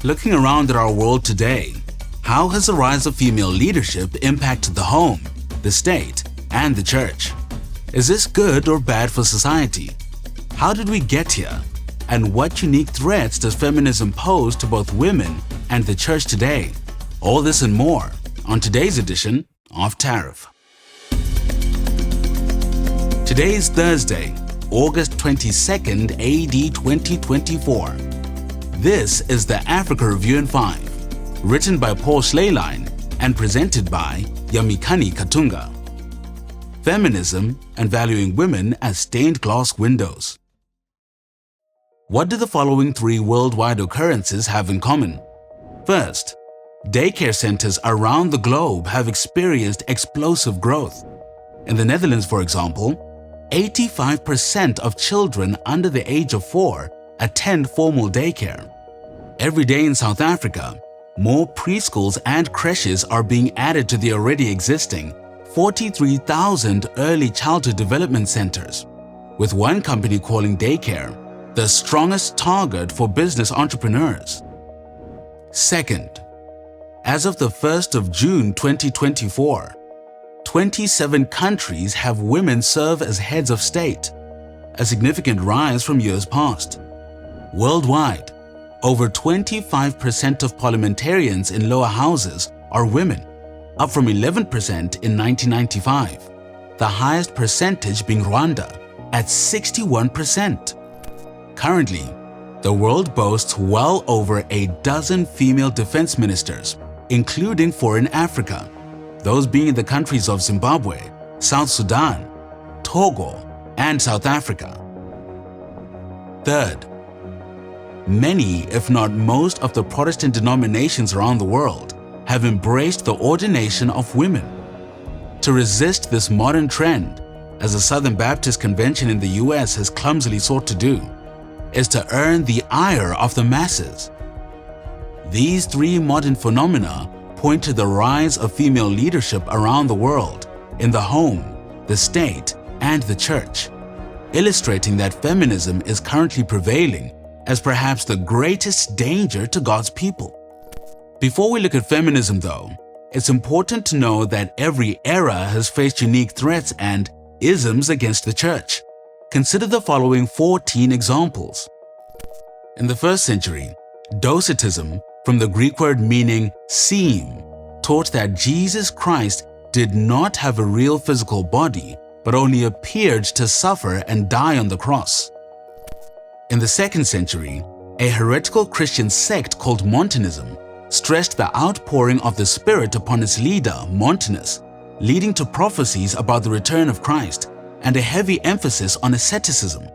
Looking around at our world today, how has the rise of female leadership impacted the home, the state, and the church? Is this good or bad for society? How did we get here? And what unique threats does feminism pose to both women and the church today? All this and more on today's edition of TARIF. Today is Thursday, August 22nd, AD 2024. This is the Africa Review in 5, written by Schlehlein and presented by Yamikani Katunga. Feminism and valuing women as stained glass windows. What do the following three worldwide occurrences have in common? First, daycare centers around the globe have experienced explosive growth. In the Netherlands, for example, 85% of children under the age of 4 attend formal daycare. Every day in South Africa, more preschools and creches are being added to the already existing 43,000 early childhood development centers, with one company calling daycare the strongest target for business entrepreneurs. Second, as of the 1st of June 2024, 27 countries have women serve as heads of state, a significant rise from years past. Worldwide, over 25% of parliamentarians in lower houses are women, up from 11% in 1995, the highest percentage being Rwanda at 61%. Currently, the world boasts well over a dozen female defense ministers, including 4 in Africa, those being in the countries of Zimbabwe, South Sudan, Togo, and South Africa. Third, many, if not most, of the Protestant denominations around the world have embraced the ordination of women. To resist this modern trend, as the Southern Baptist Convention in the US has clumsily sought to do, is to earn the ire of the masses. These three modern phenomena point to the rise of female leadership around the world, in the home, the state, and the church, illustrating that feminism is currently prevailing as perhaps the greatest danger to God's people. Before we look at feminism though, it's important to know that every era has faced unique threats and isms against the church. Consider the following 14 examples. In the 1st century, Docetism, from the Greek word meaning seem, taught that Jesus Christ did not have a real physical body, but only appeared to suffer and die on the cross. In the 2nd century, a heretical Christian sect called Montanism stressed the outpouring of the Spirit upon its leader, Montanus, leading to prophecies about the return of Christ and a heavy emphasis on asceticism.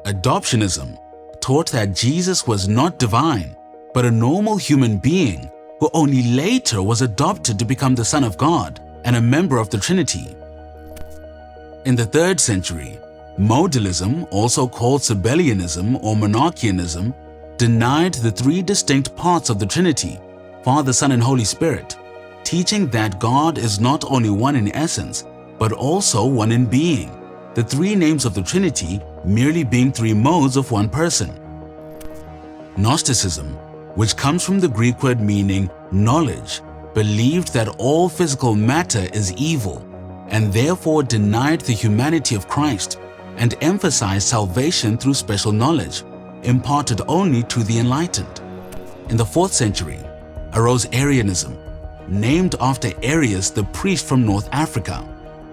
Adoptionism taught that Jesus was not divine, but a normal human being who only later was adopted to become the Son of God and a member of the Trinity. In the 3rd century, Modalism, also called Sabellianism or Monarchianism, denied the 3 distinct parts of the Trinity, Father, Son, and Holy Spirit, teaching that God is not only one in essence, but also one in being, the 3 names of the Trinity merely being 3 modes of one person. Gnosticism, which comes from the Greek word meaning knowledge, believed that all physical matter is evil, and therefore denied the humanity of Christ and emphasized salvation through special knowledge, imparted only to the enlightened. In the 4th century, arose Arianism, named after Arius, the priest from North Africa,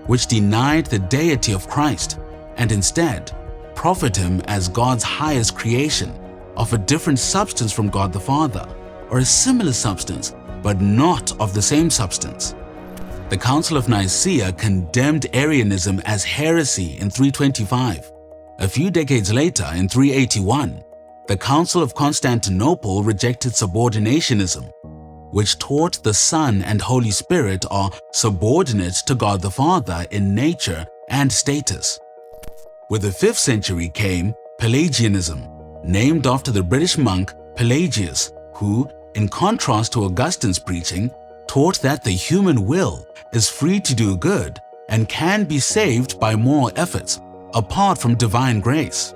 which denied the deity of Christ and instead proffered him as God's highest creation, of a different substance from God the Father, or a similar substance, but not of the same substance. The Council of Nicaea condemned Arianism as heresy in 325. A few decades later, in 381, the Council of Constantinople rejected subordinationism, which taught the Son and Holy Spirit are subordinate to God the Father in nature and status. With the 5th century came Pelagianism, named after the British monk Pelagius, who, in contrast to Augustine's preaching, taught that the human will is free to do good and can be saved by moral efforts apart from divine grace.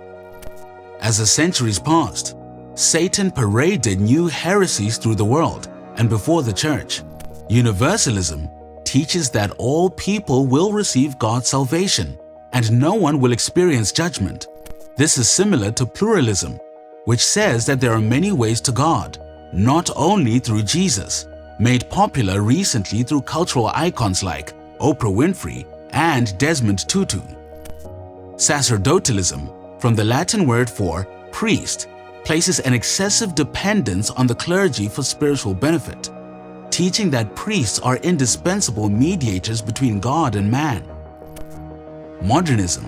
As the centuries passed, Satan paraded new heresies through the world and before the church. Universalism teaches that all people will receive God's salvation and no one will experience judgment. This is similar to pluralism, which says that there are many ways to God, not only through Jesus, made popular recently through cultural icons like Oprah Winfrey and Desmond Tutu. Sacerdotalism, from the Latin word for priest, places an excessive dependence on the clergy for spiritual benefit, teaching that priests are indispensable mediators between God and man. Modernism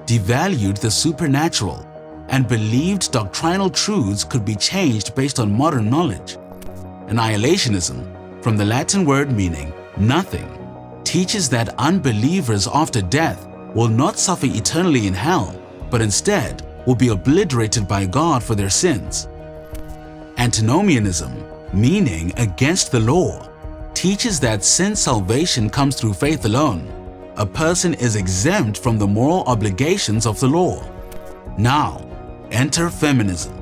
devalued the supernatural and believed doctrinal truths could be changed based on modern knowledge. Annihilationism, from the Latin word meaning nothing, teaches that unbelievers after death will not suffer eternally in hell, but instead will be obliterated by God for their sins. Antinomianism, meaning against the law, teaches that since salvation comes through faith alone, a person is exempt from the moral obligations of the law. Now, enter feminism,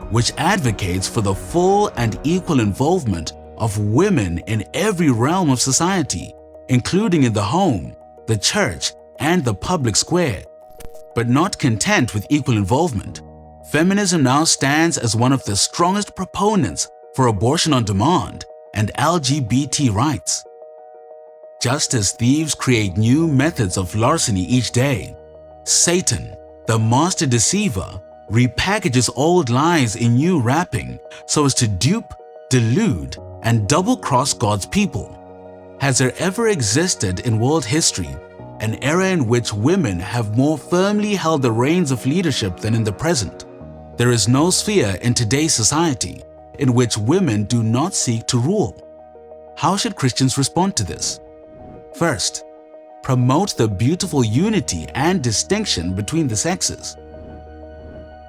which advocates for the full and equal involvement of women in every realm of society, including in the home, the church, and the public square. But not content with equal involvement, feminism now stands as one of the strongest proponents for abortion on demand and LGBT rights. Just as thieves create new methods of larceny each day, Satan, the master deceiver, repackages old lies in new wrapping so as to dupe, delude, and double-cross God's people. Has there ever existed in world history an era in which women have more firmly held the reins of leadership than in the present? There is no sphere in today's society in which women do not seek to rule. How should Christians respond to this? First, promote the beautiful unity and distinction between the sexes.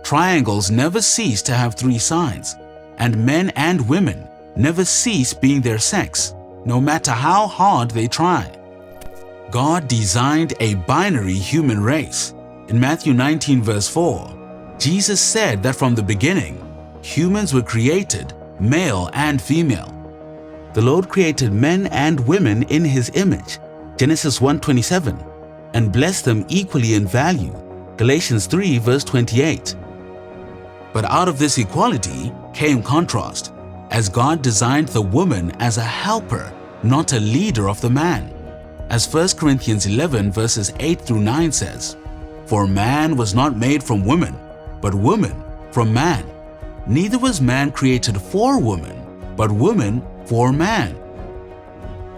Triangles never cease to have three sides, and men and women never cease being their sex, no matter how hard they try. God designed a binary human race. In Matthew 19 verse 4, Jesus said that from the beginning, humans were created male and female. The Lord created men and women in His image, Genesis 1:27, and blessed them equally in value, Galatians 3 verse 28. But out of this equality came contrast, as God designed the woman as a helper, not a leader of the man. As 1 Corinthians 11 verses 8 through 9 says, "For man was not made from woman, but woman from man. Neither was man created for woman, but woman for man."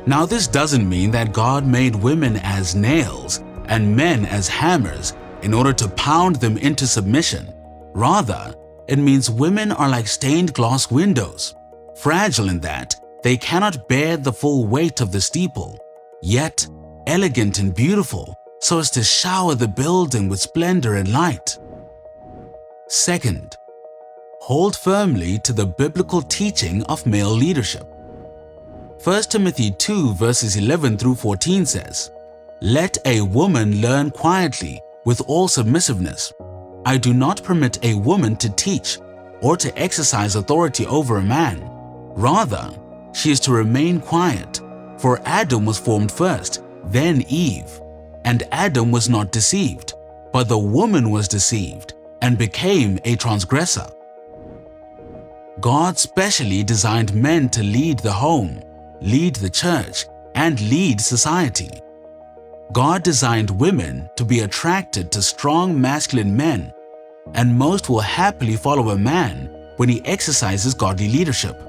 Now this doesn't mean that God made women as nails and men as hammers in order to pound them into submission. Rather, it means women are like stained glass windows, fragile in that they cannot bear the full weight of the steeple, yet elegant and beautiful so as to shower the building with splendor and light. Second, hold firmly to the biblical teaching of male leadership. 1 Timothy 2 verses 11 through 14 says, "Let a woman learn quietly with all submissiveness. I do not permit a woman to teach or to exercise authority over a man. Rather, she is to remain quiet, for Adam was formed first, then Eve. And Adam was not deceived, but the woman was deceived and became a transgressor." God specially designed men to lead the home, lead the church, and lead society. God designed women to be attracted to strong masculine men, and most will happily follow a man when he exercises godly leadership.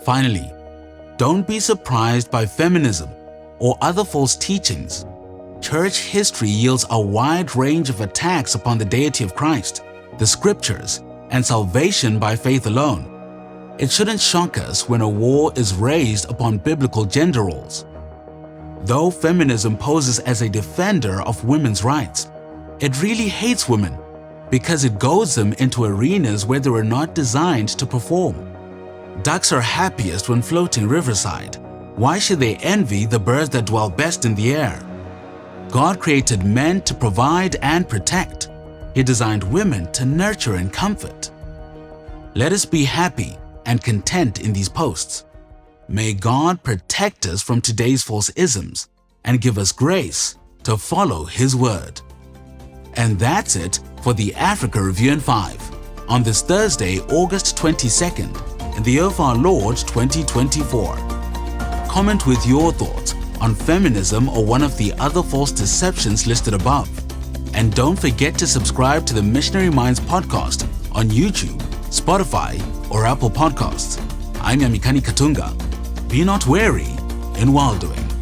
Finally, don't be surprised by feminism or other false teachings. Church history yields a wide range of attacks upon the deity of Christ, the scriptures, and salvation by faith alone. It shouldn't shock us when a war is raised upon biblical gender roles. Though feminism poses as a defender of women's rights, it really hates women because it goads them into arenas where they were not designed to perform. Ducks are happiest when floating riverside. Why should they envy the birds that dwell best in the air? God created men to provide and protect. He designed women to nurture and comfort. Let us be happy and content in these posts. May God protect us from today's false isms and give us grace to follow His word. And that's it for the Africa Review in 5 on this Thursday, August 22nd in the year of our Lord 2024. Comment with your thoughts on feminism or one of the other false deceptions listed above. And don't forget to subscribe to the Missionary Minds podcast on YouTube, Spotify, or Apple Podcasts. I'm Yamikani Katunga. Be not weary in well doing.